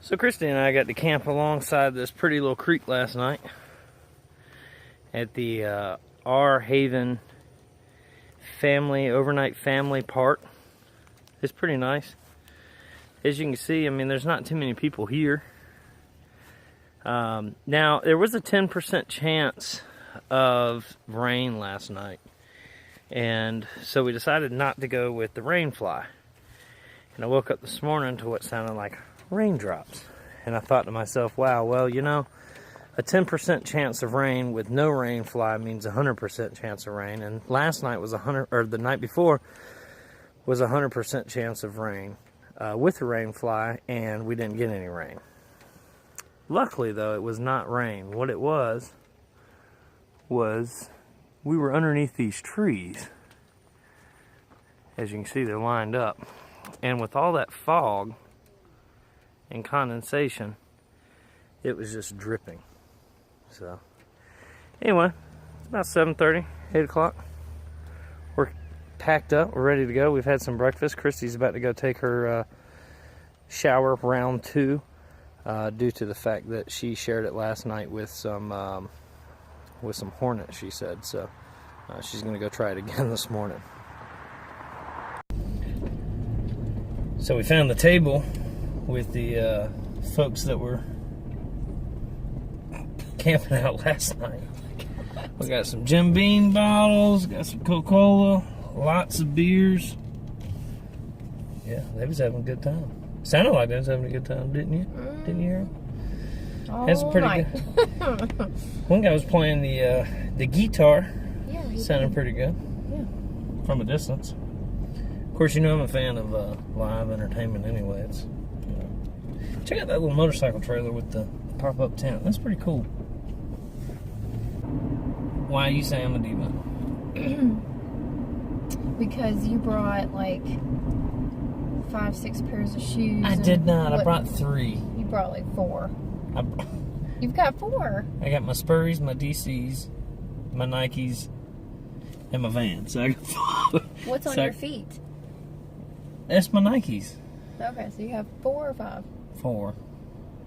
So Christy and I got to camp alongside this pretty little creek last night at the 𝑍𝒍𝒐𝒏𝒈 overnight family park. It's pretty nice. As you can see, I mean, there's not too many people here. Now, there was a 10% chance of rain last night, and so we decided not to go with the rain fly. And I woke up this morning to what sounded like raindrops, and I thought to myself, wow, well, you know, a 10% chance of rain with no rain fly means 100% chance of rain, and last night was the night before was 100% chance of rain with the rain fly, and we didn't get any rain. Luckily, though, it was not rain. What it was we were underneath these trees. As you can see, they're lined up, and with all that fog and condensation, it was just dripping. So anyway, it's about 7:30, 8 o'clock. We're packed up, we're ready to go. We've had some breakfast. Christy's about to go take her shower round 2 due to the fact that she shared it last night with some hornets, she said. So she's going to go try it again this morning. So we found the table with the folks that were camping out last night. We got some Jim Beam bottles, got some Coca-Cola, lots of beers. Yeah, they was having a good time. Sounded like they was having a good time, didn't you? Didn't you hear them? That's pretty good. One guy was playing the guitar. Yeah, sounded pretty good. Yeah, from a distance. Of course, you know I'm a fan of live entertainment anyway. It's, you know. Check out that little motorcycle trailer with the pop-up tent. That's pretty cool. Why you say I'm a diva? Because you brought like 5-6 pairs of shoes. I did not. I brought 3. You brought like 4. You've got 4. I got my Spurries, my DCs, my Nikes, and my Vans. So I got 4. What's on your feet? That's my Nikes. Okay, so you have 4 or 5? 4.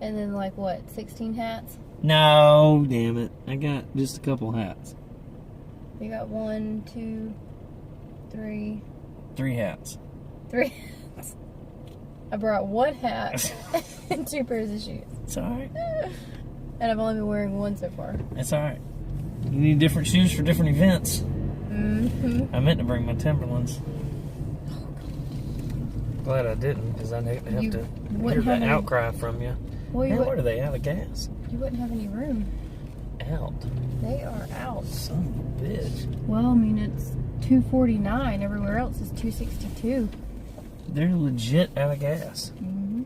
And then like what, 16 hats? No, damn it. I got just a couple hats. You got 1, 2, 3. 3 hats. 3 hats. I brought 1 hat and 2 pairs of shoes. It's alright. And I've only been wearing 1 so far. That's alright. You need different shoes for different events. Mm-hmm. I meant to bring my Timberlands. Glad I didn't, because I'd have to hear that outcry from you. Well, man, what are they, out of gas? You wouldn't have any room. Out. They are out. Son of a bitch. Well, I mean, it's $2.49. Everywhere else is $2.62. They're legit out of gas. Mm-hmm.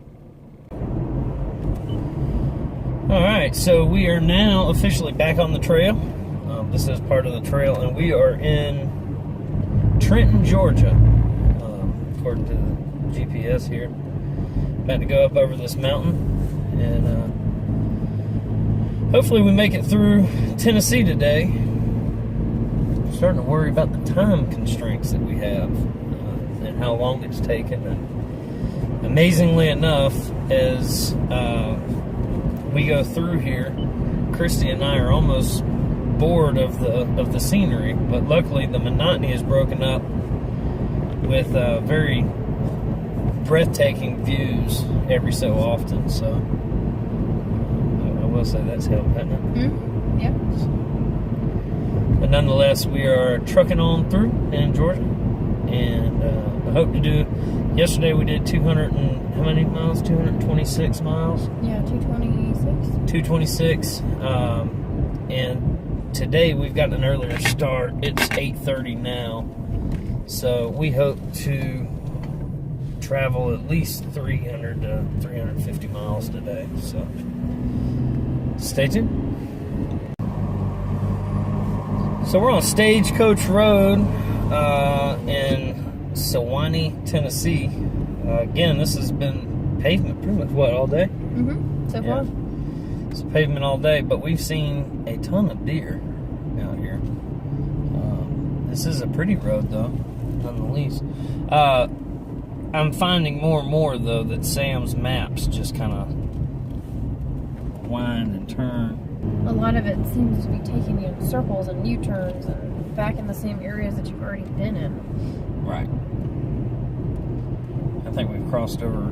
Alright, so we are now officially back on the trail. This is part of the trail, and we are in Trenton, Georgia. According to the GPS here. About to go up over this mountain. And hopefully we make it through Tennessee today. I'm starting to worry about the time constraints that we have and how long it's taken. And amazingly enough, as we go through here, Christy and I are almost bored of the scenery, but luckily the monotony is broken up with very breathtaking views every so often. So I will say that's helped, hasn't it? Mm-hmm. Yeah. But nonetheless, we are trucking on through in Georgia, and I hope to do. Yesterday we did 200 and how many miles? 226 miles. Yeah, 226. 226. And today we've got an earlier start. It's 8:30 now, so we hope to travel at least 300 to 350 miles today. So stay tuned. So we're on Stagecoach Road in Sewanee, Tennessee. Again, this has been pavement pretty much all day. Mm-hmm. So far. It's pavement all day, but we've seen a ton of deer out here. This is a pretty road though, none the least. I'm finding more and more though that Sam's maps just kind of wind and turn. A lot of it seems to be taking you in circles and U-turns and back in the same areas that you've already been in. Right. I think we've crossed over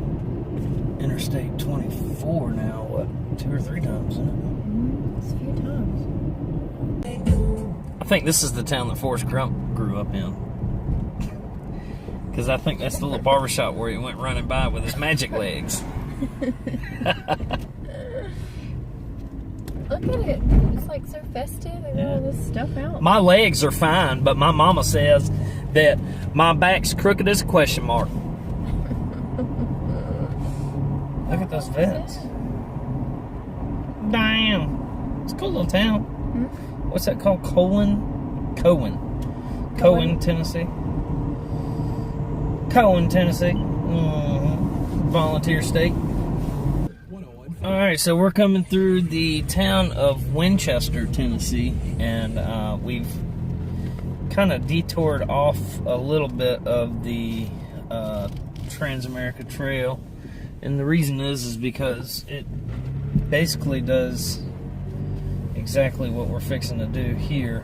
Interstate 24 now, what, 2 or 3 times, isn't it? It's a few times. I think this is the town that Forrest Gump grew up in. Because I think that's the little barbershop where he went running by with his magic legs. Look at it. It's like so festive. They got all this stuff out. My legs are fine, but my mama says that my back's crooked as a question mark. Look at those vets. Damn. It's a cool little town. What's that called? Cohen, Tennessee. Cohen, Tennessee. Volunteer state. Alright, so we're coming through the town of Winchester, Tennessee, and we've kind of detoured off a little bit of the Trans-America Trail. And the reason is because it basically does exactly what we're fixing to do here,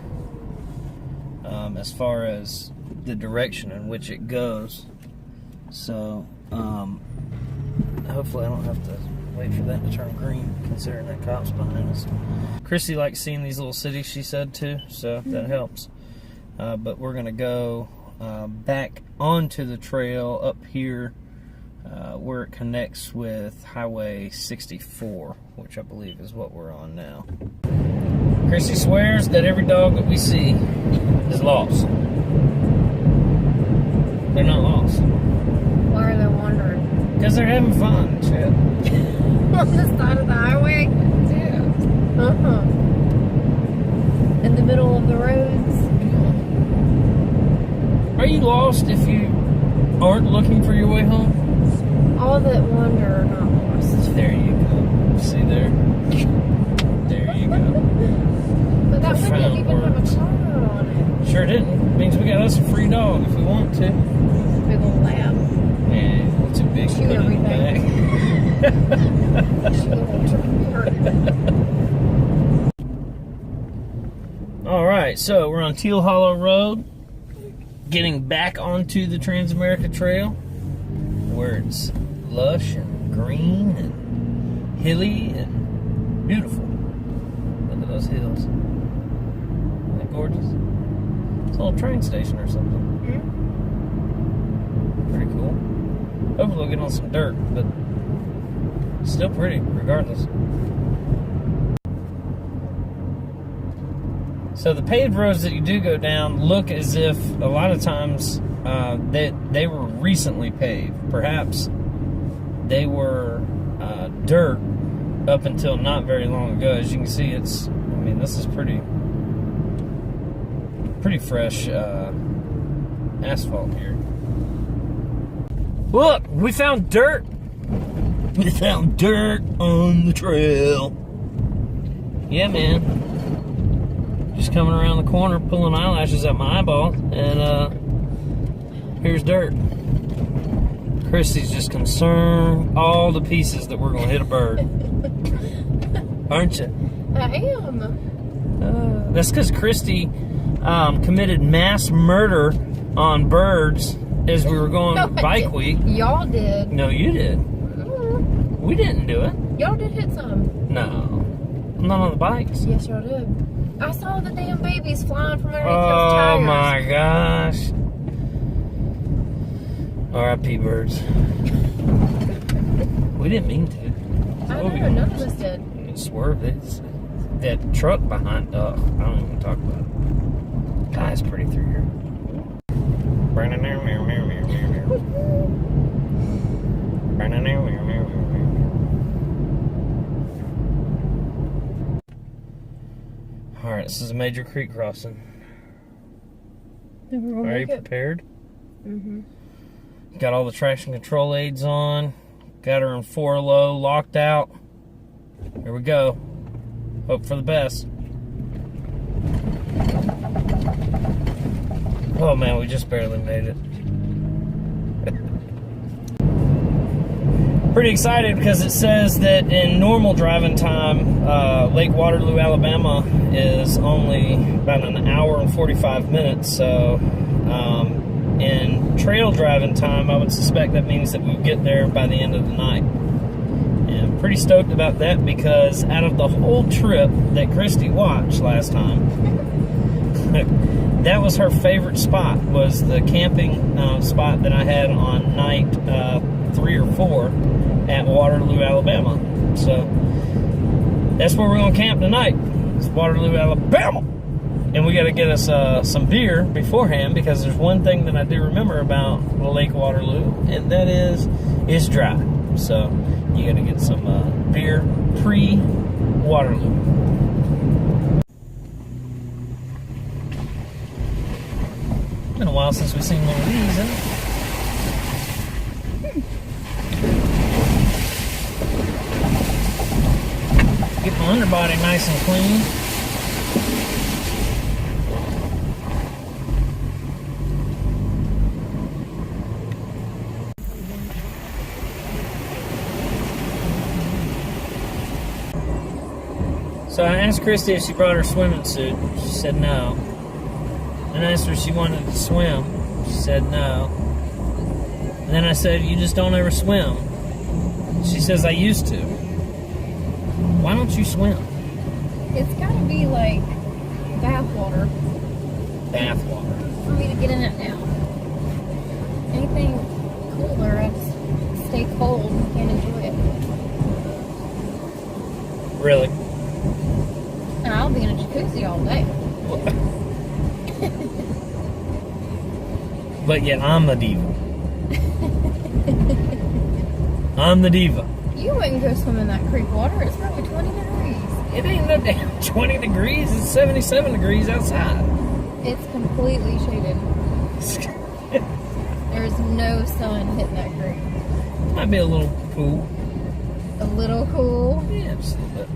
as far as the direction in which it goes. So, hopefully I don't have to wait for that to turn green, considering that cop's behind us. Chrissy likes seeing these little cities, she said, too, so that helps. But we're going to go back onto the trail up here, where it connects with Highway 64, which I believe is what we're on now. Chrissy swears that every dog that we see is lost. They're not lost. Why are they wandering? Because they're having fun and shit. On the side of the highway? Yeah. In the middle of the roads? Are you lost if you aren't looking for your way home? All that wander are not lost. There you go. See there? There you go. But that one didn't Profound even have words. a car on it. Sure didn't. Means we got us a free dog if we want to. Big old lab. Yeah, it's a big Chew everything. Alright, so we're on Teal Hollow Road, getting back onto the Trans-America Trail, where it's lush and green and hilly and beautiful. Look at those hills. Isn't that gorgeous? It's a little train station or something. Pretty cool. Hopefully we'll get on some dirt, but still pretty, regardless. So the paved roads that you do go down look as if a lot of times they were recently paved. Perhaps they were dirt up until not very long ago. As you can see, it's, I mean, this is pretty fresh asphalt here. Look, we found dirt. We found dirt on the trail. Yeah, man. Just coming around the corner, pulling eyelashes out my eyeball, and here's dirt. Chrissy's just concerned all the pieces that we're gonna hit a bird. Aren't you? I am. That's because Christy committed mass murder on birds as we were going bike week. Y'all did. No, you did. We didn't do it. Y'all did hit some. No. Not on the bikes. Yes, y'all did. I saw the damn babies flying from underneath those Oh tires. my gosh. R.I.P. birds. We didn't mean to. I know, none of us did. It swerved. It's that truck behind. I don't even want to talk about it. God, it's pretty through here. Alright, this is a major creek crossing. Are you prepared? Mm-hmm. Got all the traction control aids on. Got her in 4 low, locked out. Here we go. Hope for the best. Oh man, we just barely made it. Pretty excited because it says that in normal driving time, Lake Waterloo, Alabama is only about an hour and 45 minutes. So in trail driving time, I would suspect that means that we'll get there by the end of the night. And pretty stoked about that because out of the whole trip that Christy watched last time, that was her favorite spot, was the camping spot that I had on night 3 or 4 at Waterloo, Alabama. So that's where we're going to camp tonight. It's Waterloo, Alabama. And we got to get us some beer beforehand, because there's one thing that I do remember about Lake Waterloo, and that is it's dry. So you got to get some beer pre-Waterloo. Been a while since we've seen one of these, huh? Get my underbody nice and clean. So I asked Christy if she brought her swimming suit. She said no. And I asked her if she wanted to swim. She said no. And then I said, you just don't ever swim. She says, I used to. Why don't you swim? It's gotta be like bath water. Bath water. For me to get in it now. Anything cooler, I just stay cold and can't enjoy it. Really? And I'll be in a jacuzzi all day. But yet I'm the diva. I'm the diva. You wouldn't go swim in that creek water. It's probably 20 degrees. It ain't no damn 20 degrees. It's 77 degrees outside. It's completely shaded. There's no sun hitting that creek. Might be a little cool. A little cool. Yeah, just a little bit.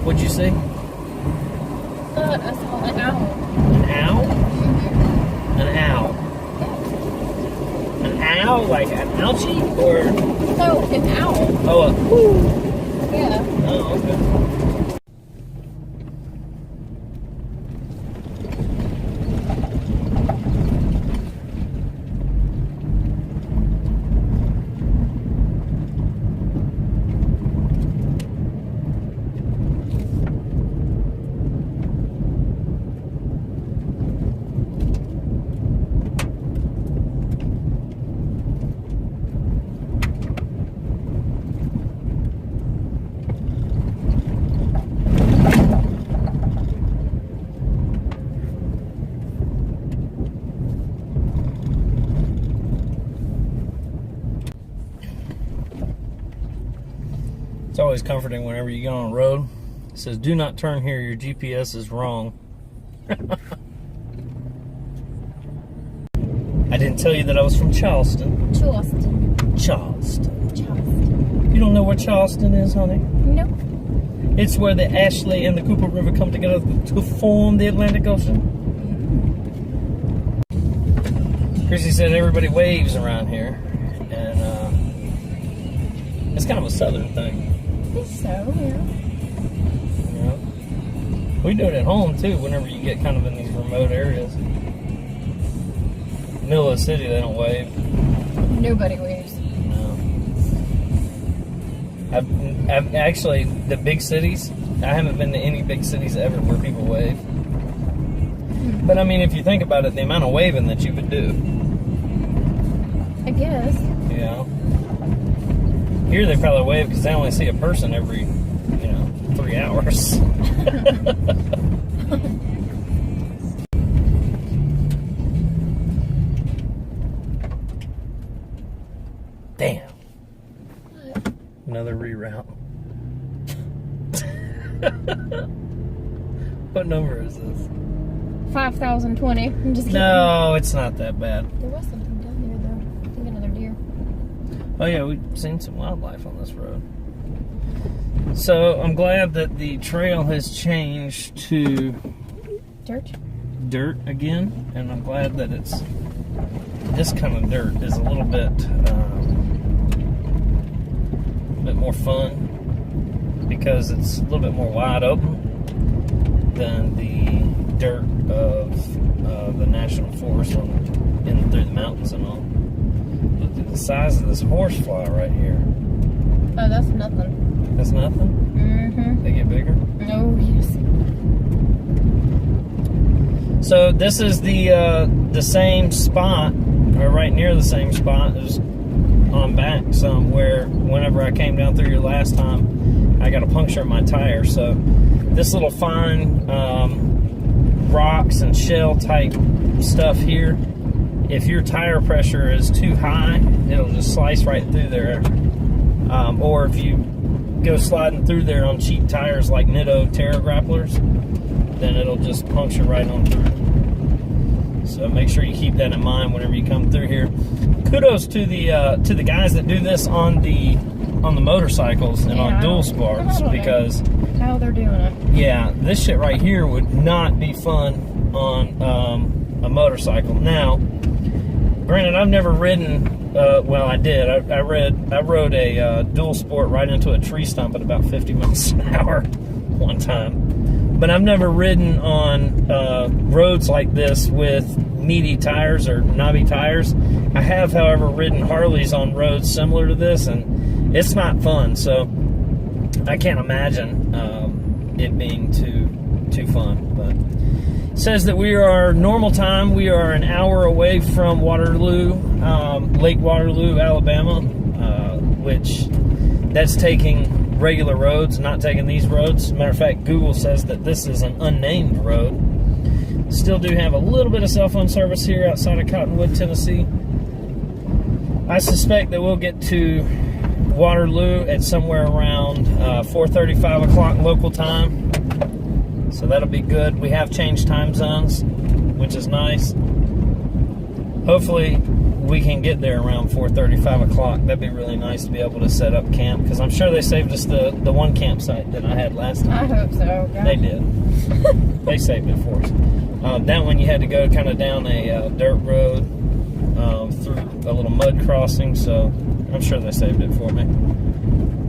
What'd you see? I saw an owl. An owl? An owl. An owl, like an ouchie, or? No, an owl. Oh, a whoo. Yeah. Oh, okay. It's always comforting whenever you get on a road. It says, do not turn here, your GPS is wrong. I didn't tell you that I was from Charleston. Charleston. Charleston. Charleston. You don't know where Charleston is, honey? No. It's where the Ashley and the Cooper River come together to form the Atlantic Ocean. Chrissy said everybody waves around here. And it's kind of a southern thing. I think so, yeah. You know? We do it at home too, whenever you get kind of in these remote areas. Middle of the city, they don't wave. Nobody waves. No. I've actually, the big cities, I haven't been to any big cities ever where people wave. But I mean, if you think about it, the amount of waving that you would do. I guess. You know? Here they probably wave because they only see a person every, 3 hours. Damn. Another reroute. What number is this? 5020. I'm just kidding. No, it's not that bad. There was something down there, though. I think another deer. Oh yeah, we've seen some wildlife on this road. So I'm glad that the trail has changed to dirt again, and I'm glad that it's this kind of dirt is a little bit bit more fun because it's a little bit more wide open than the dirt of the national forest in through the mountains and all. Look at the size of this horsefly right here. Oh, that's nothing. That's nothing? Mm-hmm. They get bigger? Oh, yes. So this is the same spot, or right near the same spot as on back somewhere. Whenever I came down through here last time, I got a puncture in my tire. So this little fine rocks and shell type stuff here, if your tire pressure is too high, it'll just slice right through there. Or if you go sliding through there on cheap tires like 𝗦𝒂𝗽𝒃 grapplers, then it'll just puncture right on through. So make sure you keep that in mind whenever you come through here. Kudos to the guys that do this on the motorcycles and on dual sparks, because how they're doing it. Yeah, this shit right here would not be fun on a motorcycle. Now, granted, I've never ridden. Well, I did. I rode a dual sport right into a tree stump at about 50 miles an hour one time. But I've never ridden on roads like this with meaty tires or knobby tires. I have, however, ridden Harleys on roads similar to this, and it's not fun. So I can't imagine it being too fun. But it says that we are normal time. We are an hour away from Waterloo, Lake Waterloo, Alabama, which that's taking regular roads, not taking these roads. As a matter of fact, Google says that this is an unnamed road. Still do have a little bit of cell phone service here outside of Cottonwood, Tennessee. I suspect that we'll get to Waterloo at somewhere around 4:30, 5 o'clock local time. So that'll be good. We have changed time zones, which is nice. Hopefully we can get there around 4:30, 5 o'clock. That'd be really nice to be able to set up camp, because I'm sure they saved us the one campsite that I had last time. I hope so. God. They did. They saved it for us. That one you had to go kind of down a dirt road through a little mud crossing, so I'm sure they saved it for me.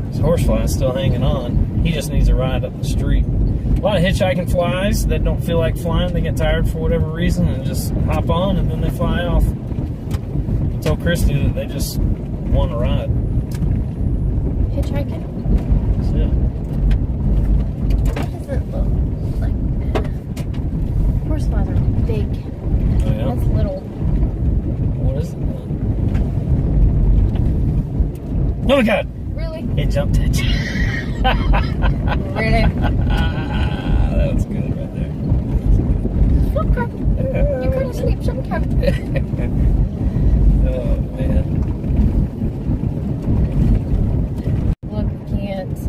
This horsefly is still hanging on. He just needs a ride up the street. A lot of hitchhiking flies that don't feel like flying. They get tired for whatever reason and just hop on and then they fly off. I told Christy that they just want to ride. Hitchhiking? That's it. What does it look like? Horseflies are big. Oh, yeah? That's little. What is it then? Oh my God! Really? It jumped at you. Really? That was good right there. Okay. You couldn't sleep, okay. Oh man. Look, we can't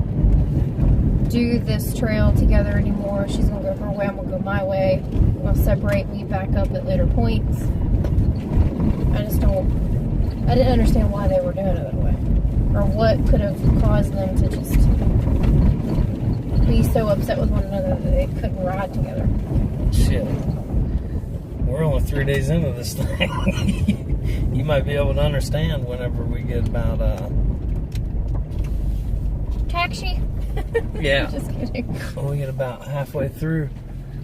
do this trail together anymore. She's gonna go her way, I'm gonna go my way. We'll separate, meet back up at later points. I didn't understand why they were doing it that way. Or what could have caused them to just be so upset with one another that they couldn't ride together. Shit. We're only 3 days into this thing. You might be able to understand whenever we get about Taxi? Yeah. Just kidding. When we get about halfway through.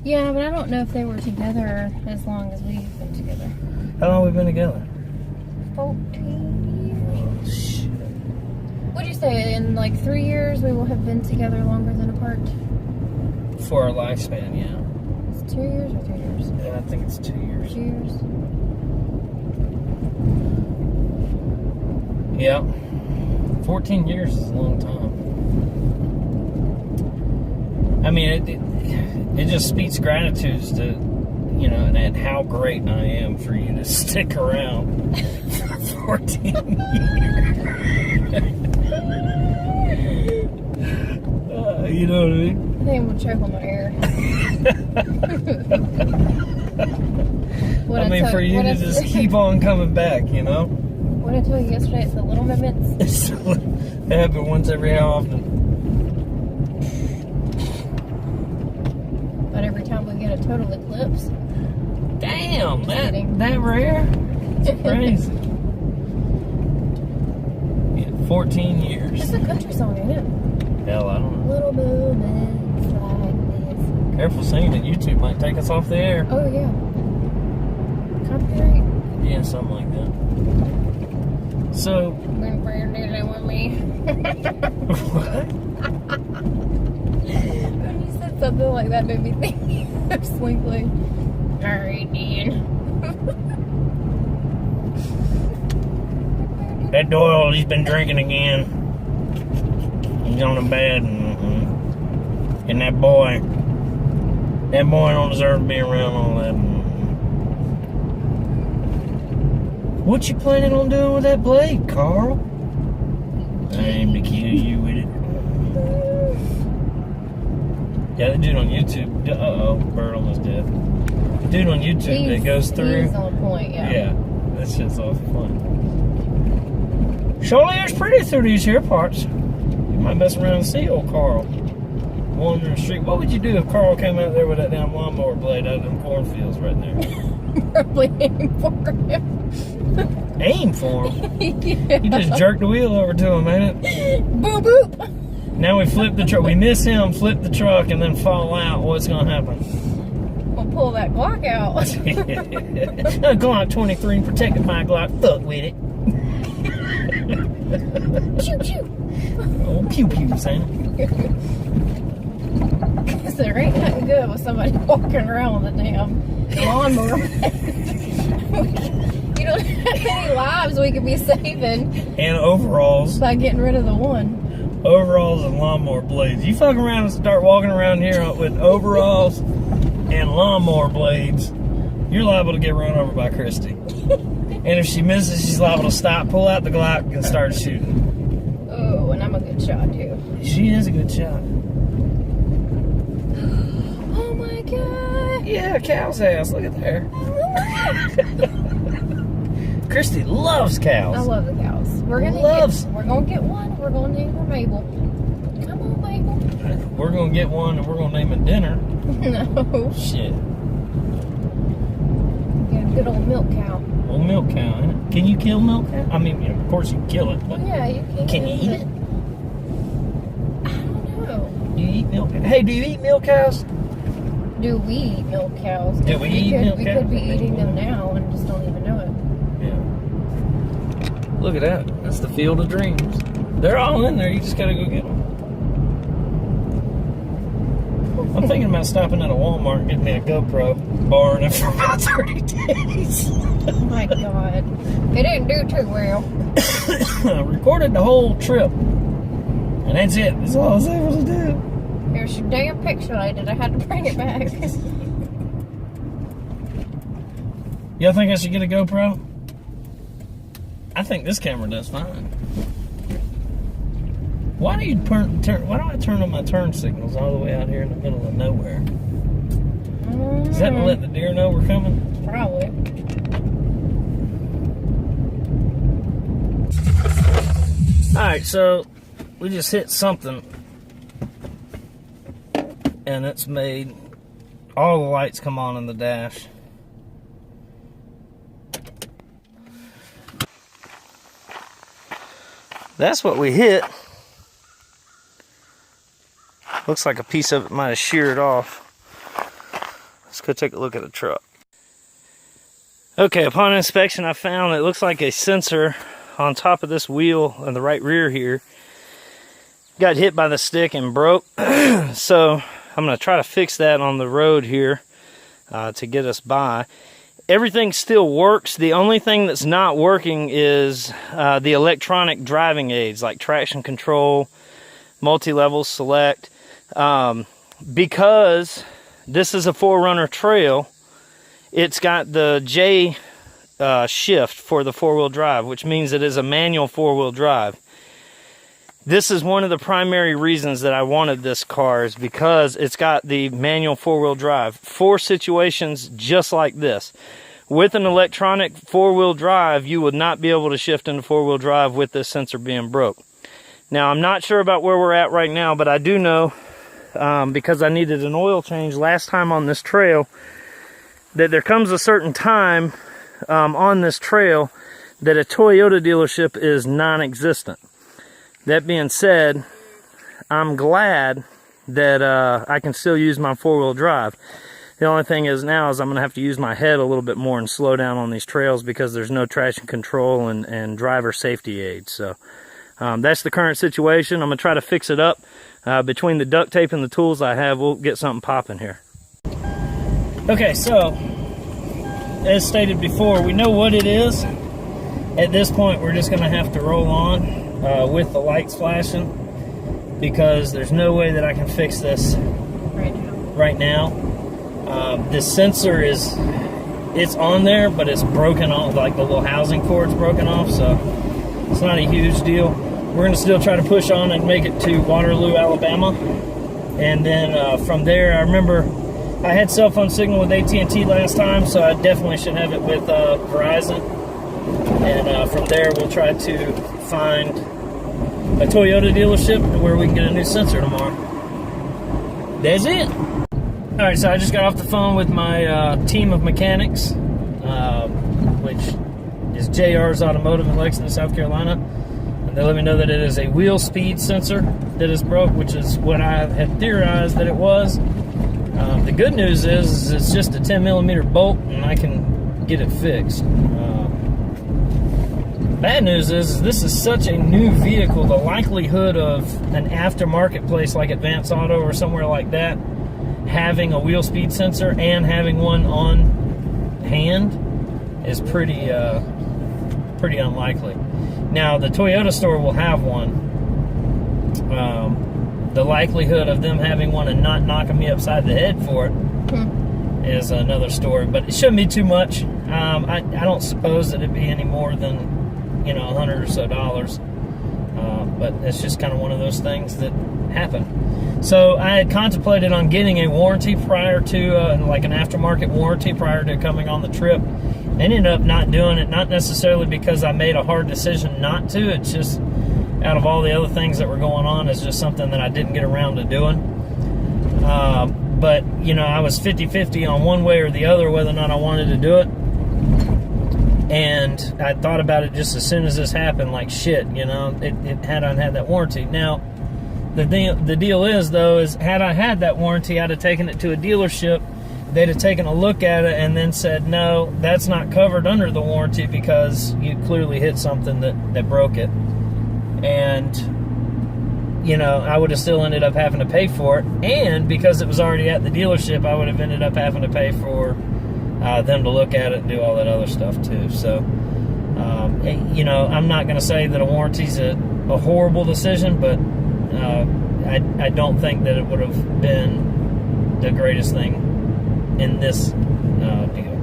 Yeah, but I don't know if they were together as long as we've been together. How long have we been together? 14 years. Oh shit. What'd you say? In like 3 years we will have been together longer than apart? For our lifespan, yeah. It's 2 years or 3 years? Yeah, I think it's 2 years. 2 years. Yeah. 14 years is a long time. I mean, it just speaks gratitude to, you know, and how great I am for you to stick around for 14 years. You know what I mean? I think I'm gonna choke on my air. I mean, for you to just keep on coming back, you know? What did I tell you yesterday? It's the little moments. They happen once every how often. But every time we get a total eclipse. Damn, that rare? It's crazy. Yeah, 14 years. It's a country song, ain't it? Hell, I don't know. Little moments like this. Careful singing it. YouTube might take us off the air. Oh, yeah. Copyright? Yeah, something like that. So. When prayer dealing with me. What? When you said something like that, made me think of Slinky. Alright, Dan. That Doyle, he's been drinking again. He's on the bed, and that boy don't deserve to be around all that. What you planning on doing with that blade, Carl? I aim to kill you with it. Yeah, the dude on YouTube. Uh-oh, bird almost dead. Dude on YouTube that goes through. He's on point, yeah. Yeah, that shit's awful fun. Surely it's pretty through these here parts. You might mess around and see old Carl wandering the street. What would you do if Carl came out there with that damn lawnmower blade out of them cornfields right there? Probably aim for him. Aim for him? Yeah. You just jerked the wheel over to him, ain't it? Boop boop. Now we flip the truck. We miss him, flip the truck, and then fall out. What's going to happen? We'll pull that Glock out. Glock 23 protected my Glock. Fuck with it. Pew pew. Oh, pew pew, son. Because there ain't nothing good with somebody walking around with a damn lawnmower. You don't have any lives we could be saving. And overalls. By getting rid of the one. Overalls and lawnmower blades. You fuck around and start walking around here with overalls and lawnmower blades, you're liable to get run over by Christy. And if she misses, she's liable to stop, pull out the Glock, and start shooting. Oh, and I'm a good shot, too. She is a good shot. Oh, my God. Yeah, cow's house. Look at there. Christy loves cows. I love the cows. We're gonna get one. We're gonna name her Mabel. Come on, Mabel. We're gonna get one, and we're gonna name it Dinner. No. Shit. Yeah, good old milk cow. Old milk cow, ain't it? Can you kill milk cow? I mean, of course you can kill it, but Yeah, you can. can you eat it? I don't know. Do you eat milk? Hey, do you eat milk cows? Do we eat milk cows? Do we eat milk We cows? could be eating them now and just don't even know it. Yeah. Look at that. That's the field of dreams. They're all in there. You just gotta go get them. I'm thinking about stopping at a Walmart and getting me a GoPro, borrowing it for about 30 days. Oh my God. It didn't do too well. I recorded the whole trip. And that's it. That's all I was able to do. There's your damn pixelated. I had to bring it back. Y'all think I should get a GoPro? I think this camera does fine. Why do you why do I turn on my turn signals all the way out here in the middle of nowhere? Is that to let the deer know we're coming? Probably. Alright, so we just hit something and it's made all the lights come on in the dash. That's what we hit. Looks like a piece of it might have sheared off. Let's go take a look at the truck. Okay, upon inspection I found it looks like a sensor on top of this wheel in the right rear here got hit by the stick and broke. So I'm going to try to fix that on the road here to get us by. Everything still works. The only thing that's not working is the electronic driving aids like traction control, multi-level select. Because this is a 4Runner trail, it's got the J shift for the 4-wheel drive, which means it is a manual 4-wheel drive. This is one of the primary reasons that I wanted this car, is because it's got the manual 4-wheel drive for situations just like this. With an electronic 4-wheel drive, you would not be able to shift into 4-wheel drive with this sensor being broke. Now, I'm not sure about where we're at right now, but I do know, because I needed an oil change last time on this trail, that there comes a certain time on this trail that a Toyota dealership is non-existent. that being said, I'm glad that I can still use my four-wheel drive. The only thing is now is I'm going to have to use my head a little bit more and slow down on these trails because there's no traction control and driver safety aids. So that's the current situation. I'm going to try to fix it up. Between the duct tape and the tools I have, we'll get something popping here. Okay, so as stated before, we know what it is. At this point, we're just going to have to roll on with the lights flashing because there's no way that I can fix this right now. This sensor it's on there, but it's broken off, like the little housing cord's broken off, so it's not a huge deal. We're going to still try to push on and make it to Waterloo, Alabama. And then from there, I remember I had cell phone signal with AT&T last time, so I definitely should have it with Verizon. And from there, we'll try to find a Toyota dealership where we can get a new sensor tomorrow. That's it. All right, so I just got off the phone with my team of mechanics, which is JR's Automotive in Lexington, South Carolina. And they let me know that it is a wheel speed sensor that is broke, which is what I had theorized that it was. The good news is it's just a 10mm bolt, and I can get it fixed. Bad news is this is such a new vehicle, the likelihood of an aftermarket place like Advance Auto or somewhere like that having a wheel speed sensor and having one on hand is pretty unlikely. Now, the Toyota store will have one. The likelihood of them having one and not knocking me upside the head for it is another story, but it shouldn't be too much. I don't suppose that it'd be any more than, you know, $100 or so. But it's just kind of one of those things that happen. So I had contemplated on getting a warranty prior to, like an aftermarket warranty prior to coming on the trip. I ended up not doing it, not necessarily because I made a hard decision not to. It's just out of all the other things that were going on, it's just something that I didn't get around to doing. But, you know, I was 50-50 on one way or the other whether or not I wanted to do it. And I thought about it just as soon as this happened, like, shit, you know, had I had that warranty. Now, the deal is, though, is had I had that warranty, I'd have taken it to a dealership. They'd have taken a look at it and then said, no, that's not covered under the warranty because you clearly hit something that broke it. And, you know, I would have still ended up having to pay for it. And because it was already at the dealership, I would have ended up having to pay for them to look at it and do all that other stuff too. So, you know, I'm not going to say that a warranty's a horrible decision, but I don't think that it would have been the greatest thing in this deal.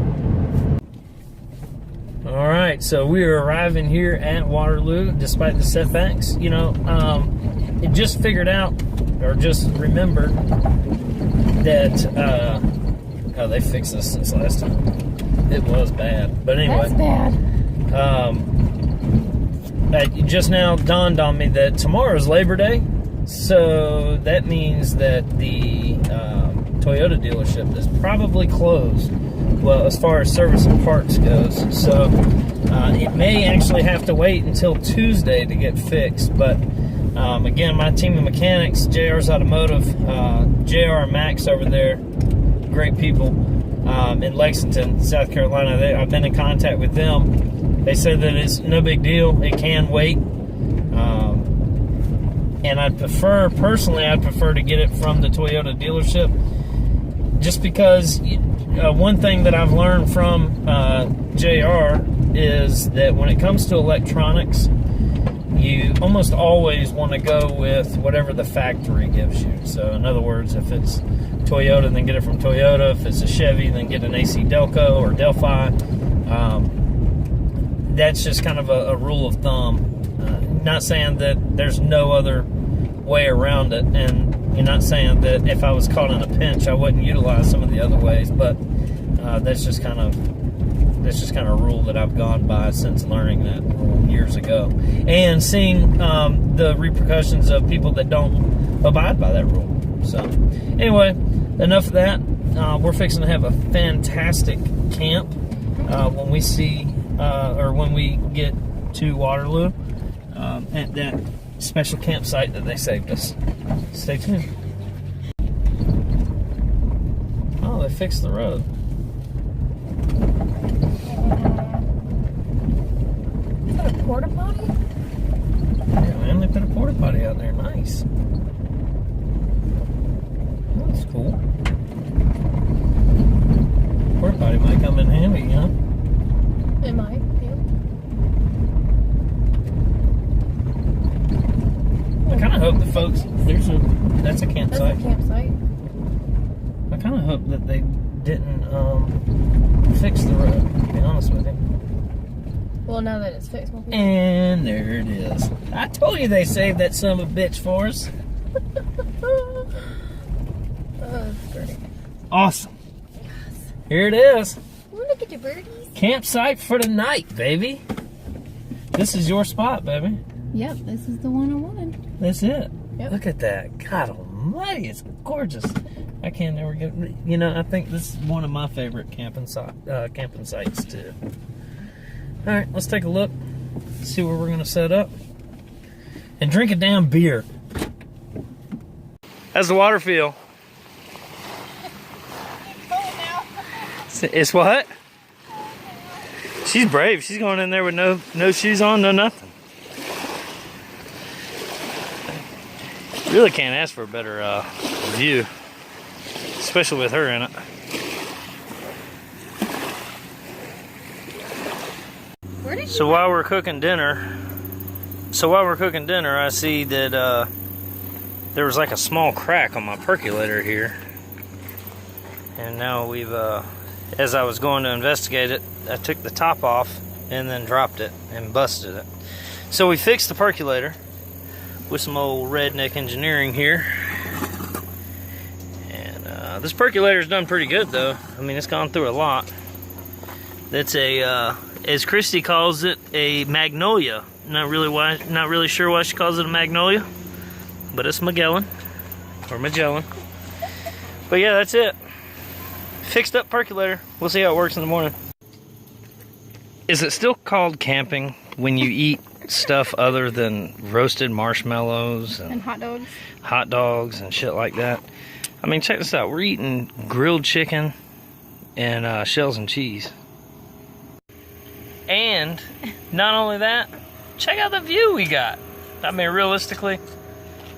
All right, so we are arriving here at Waterloo despite the setbacks. You know, it just figured out, or just remembered that oh, they fixed this since last time. It was bad, but anyway. That's bad. It just now dawned on me that tomorrow is Labor Day, so that means that the Toyota dealership is probably closed, well, as far as service and parts goes. So it may actually have to wait until Tuesday to get fixed. But again, my team of mechanics, JR's Automotive, JR and Max over there, great people in Lexington, South Carolina. I've been in contact with them. They said that it's no big deal. It can wait. And I'd prefer to get it from the Toyota dealership, just because one thing that I've learned from JR is that when it comes to electronics, you almost always want to go with whatever the factory gives you. So in other words, if it's Toyota, then get it from Toyota. If it's a Chevy, then get an AC Delco or Delphi. That's just kind of a rule of thumb. Not saying that there's no other way around it, and you're not saying that if I was caught in a pinch I wouldn't utilize some of the other ways, but that's just kind of a rule that I've gone by since learning that rule years ago and seeing the repercussions of people that don't abide by that rule. So anyway, enough of that. We're fixing to have a fantastic camp when we get to Waterloo. At that special campsite that they saved us. Stay tuned. Oh, they fixed the road. Is that a porta potty? Yeah, man, they put a porta potty out there. Nice. That's cool. Porta potty might come in handy, you know? It might, yeah. I kind of hope the folks, that's a campsite. That's a campsite. I kind of hope that they didn't fix the road, to be honest with you. Well, now that it's fixed, we'll be... And there it is. I told you they saved that son of a bitch for us. Oh, that's great. Awesome. Yes. Here it is. Ooh, look at the birdies. Campsite for the night, baby. This is your spot, baby. Yep, this is the one I wanted. That's it. Yep. Look at that. God almighty, it's gorgeous. I can't never get... You know, I think this is one of my favorite camping sites, too. All right, let's take a look. See where we're going to set up. And drink a damn beer. How's the water feel? It's what? She's brave. She's going in there with no shoes on, no nothing. Really can't ask for a better view, especially with her in it. So while we're cooking dinner, I see that there was like a small crack on my percolator here, and now we've, as I was going to investigate it, I took the top off and then dropped it and busted it. So we fixed the percolator with some old redneck engineering here, and this percolator's done pretty good though. I mean, it's gone through a lot. That's a as Christy calls it, a magnolia. Not really sure why she calls it a magnolia, but it's Magellan or Magellan. But yeah, that's it. Fixed up percolator. We'll see how it works in the morning. Is it still called camping when you eat stuff other than roasted marshmallows and hot dogs? Hot dogs and shit like that. I mean, check this out. We're eating grilled chicken and shells and cheese. And not only that, check out the view we got. I mean, realistically,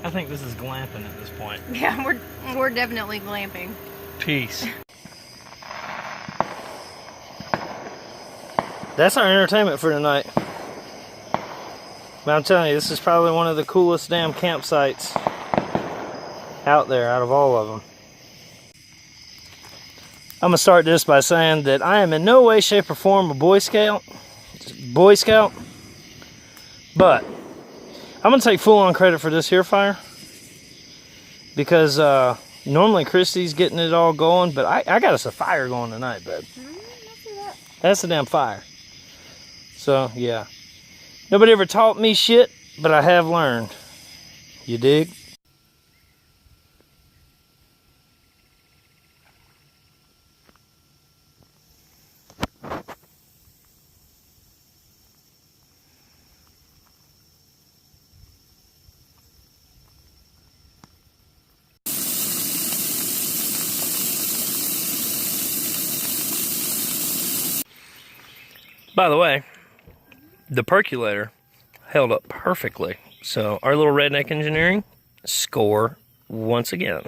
I think this is glamping at this point. Yeah, we're definitely glamping. Peace. That's our entertainment for tonight. But I'm telling you, this is probably one of the coolest damn campsites out there, out of all of them. I'm gonna start this by saying that I am in no way, shape, or form a Boy Scout, but I'm gonna take full-on credit for this here fire, because normally Christy's getting it all going, but I got us a fire going tonight, babe. That's the damn fire. So yeah, nobody ever taught me shit, but I have learned. You dig? By the way, the percolator held up perfectly. So our little redneck engineering score once again.